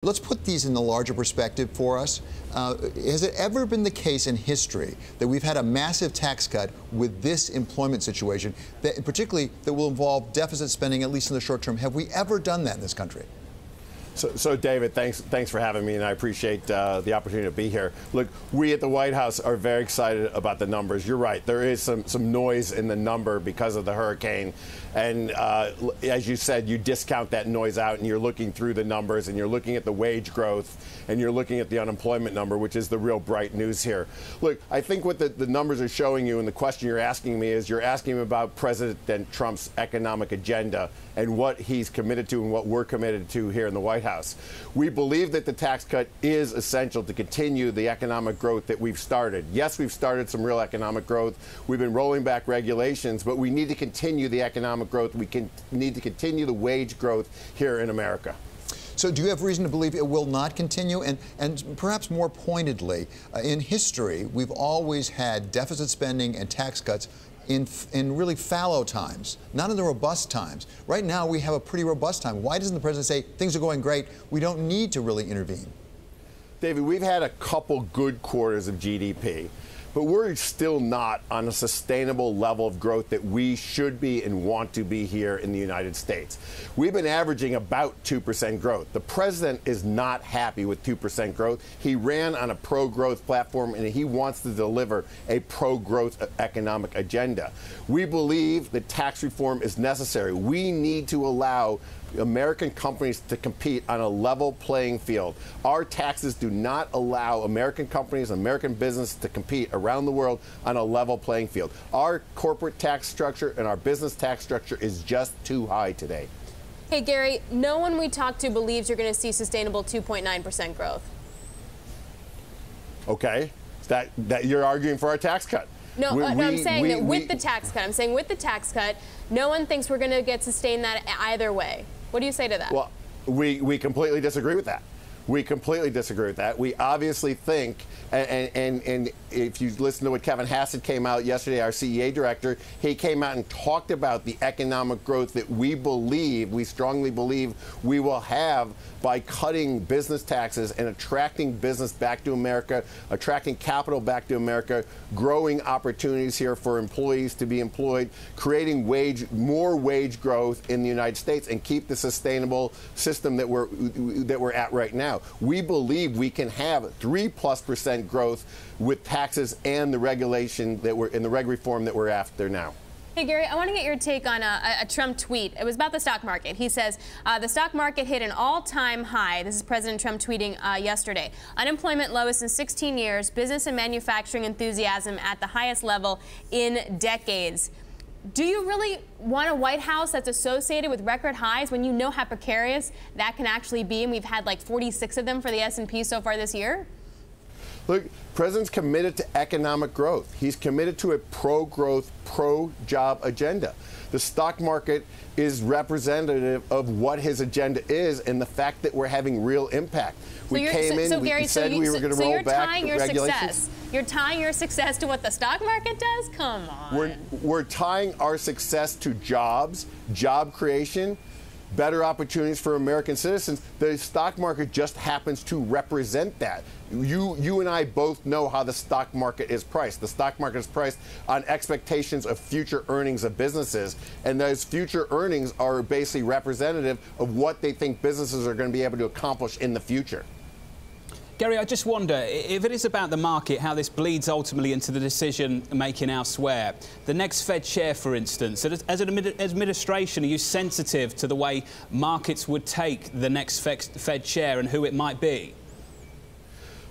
Let's put these in the larger perspective for us. Has it ever been the case in history that we've had a massive tax cut with this employment situation, that particularly that will involve deficit spending, at least in the short term? Have we ever done that in this country? So David, thanks for having me, and I appreciate the opportunity to be here. Look, we at the White House are very excited about the numbers. You're right, there is some noise in the number because of the hurricane, and as you said, you discount that noise out, and you're looking through the numbers, and you're looking at the wage growth, and you're looking at the unemployment number, which is the real bright news here. Look, I think what the numbers are showing you, and the question you're asking me is, you're asking me about President Trump's economic agenda and what he's committed to and what we're committed to here in the White House. We believe that the tax cut is essential to continue the economic growth that we've started. Yes, we've started some real economic growth. We've been rolling back regulations, but we need to continue the economic growth. We need to continue the wage growth here in America. So do you have reason to believe it will not continue? And perhaps more pointedly, in history, we've always had deficit spending and tax cuts in really fallow times, not in the robust times. Right now, we have a pretty robust time. Why doesn't the president say, things are going great, we don't need to really intervene? David, we've had a couple good quarters of GDP, but we're still not on a sustainable level of growth that we should be and want to be here in the United States. We've been averaging about 2% growth. The president is not happy with 2% growth. He ran on a pro-growth platform, and he wants to deliver a pro-growth economic agenda. We believe that tax reform is necessary. We need to allow American companies to compete on a level playing field. Our taxes do not allow American companies, American business to compete around the world on a level playing field. Our corporate tax structure and our business tax structure is just too high today. Hey, Gary, no one we talk to believes you're going to see sustainable 2.9% growth. Okay, that you're arguing for our tax cut. No, I'm saying that with the tax cut. I'm saying with the tax cut, no one thinks we're going to get sustain that either way. What do you say to that? Well, we completely disagree with that. We completely disagree with that. We obviously think, and if you listen to what Kevin Hassett came out yesterday, our CEA director, he came out and talked about the economic growth that we strongly believe we will have by cutting business taxes and attracting business back to America, attracting capital back to America, growing opportunities here for employees to be employed, creating more wage growth in the United States, and keep the sustainable system that we're at right now. We believe we can have 3+% growth with taxes and the regulation that we're in the reg reform that we're after now. Hey, Gary, I want to get your take on a Trump tweet. It was about the stock market. He says, the stock market hit an all-time high. This is President Trump tweeting yesterday. Unemployment lowest in 16 years. Business and manufacturing enthusiasm at the highest level in decades. Do you really want a White House that's associated with record highs when you know how precarious that can actually be? And we've had like 46 of them for the S&P so far this year. Look, the president's committed to economic growth. He's committed to a pro-growth, pro-job agenda. The stock market is representative of what his agenda is and the fact that we're having real impact. We came in, we said we were going to roll back regulations. You're tying your success to what the stock market does? Come on. We're tying our success to jobs, job creation, better opportunities for American citizens. The stock market just happens to represent that. You and I both know how the stock market is priced. The stock market is priced on expectations of future earnings of businesses, and those future earnings are basically representative of what they think businesses are going to be able to accomplish in the future. Gary, I just wonder, if it is about the market, how this bleeds ultimately into the decision-making elsewhere. The next Fed chair, for instance, as an administration, are you sensitive to the way markets would take the next Fed chair and who it might be?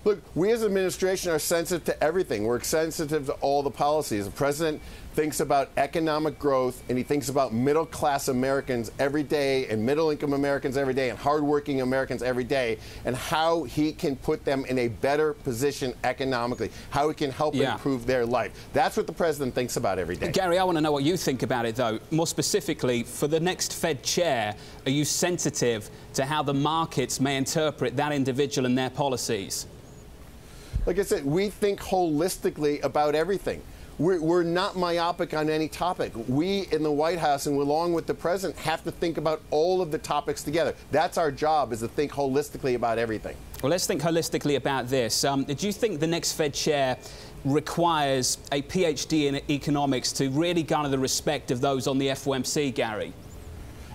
Look, we as an administration are sensitive to everything. We're sensitive to all the policies. The president thinks about economic growth, and he thinks about middle-class Americans every day and middle-income Americans every day and hardworking Americans every day, and how he can put them in a better position economically, how he can help improve their life. That's what the president thinks about every day. Gary, I want to know what you think about it, though. More specifically, for the next Fed chair, are you sensitive to how the markets may interpret that individual and their policies? Like I said, we think holistically about everything. we're not myopic on any topic. We in the White House and along with the president have to think about all of the topics together. That's our job, is to think holistically about everything. Well, let's think holistically about this. Do you think the next Fed chair requires a PhD in economics to really garner the respect of those on the FOMC, Gary?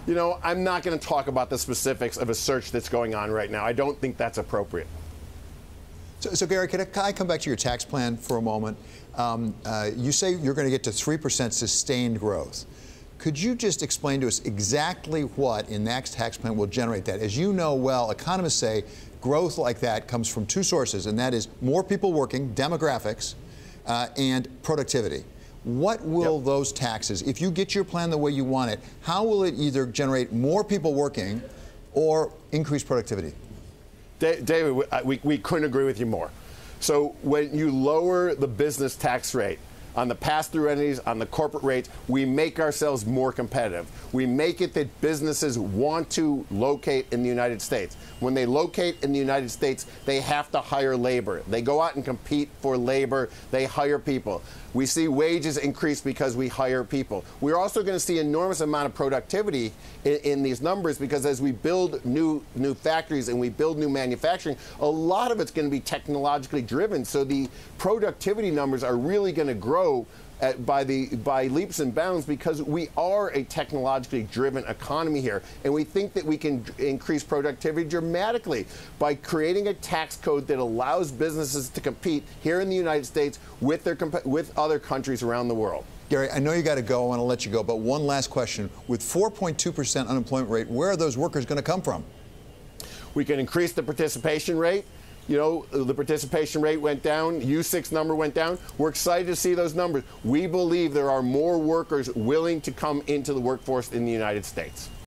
You know, I'm not going to talk about the specifics of a search that's going on right now. I don't think that's appropriate. So Gary, can I come back to your tax plan for a moment? You say you're going to get to 3% sustained growth. Could you just explain to us exactly what in that tax plan will generate that? As you know well, economists say growth like that comes from two sources, and that is more people working, demographics, and productivity. What will those taxes, if you get your plan the way you want it, how will it either generate more people working or increase productivity? David, we couldn't agree with you more. So when you lower the business tax rate on the pass-through entities, on the corporate rates, we make ourselves more competitive. We make it that businesses want to locate in the United States. When they locate in the United States, they have to hire labor. They go out and compete for labor. They hire people. We see wages increase because we hire people. We're also going to see an enormous amount of productivity in these numbers, because as we build new factories and we build new manufacturing, a lot of it's going to be technologically driven. So the productivity numbers are really going to grow by leaps and bounds, because we are a technologically driven economy here, and we think that we can increase productivity dramatically by creating a tax code that allows businesses to compete here in the United States with other countries around the world. Gary, I know you got to go. I want to let you go, but one last question. With 4.2% unemployment rate, where are those workers going to come from? We can increase the participation rate. You know, the participation rate went down, U6 number went down. We're excited to see those numbers. We believe there are more workers willing to come into the workforce in the United States.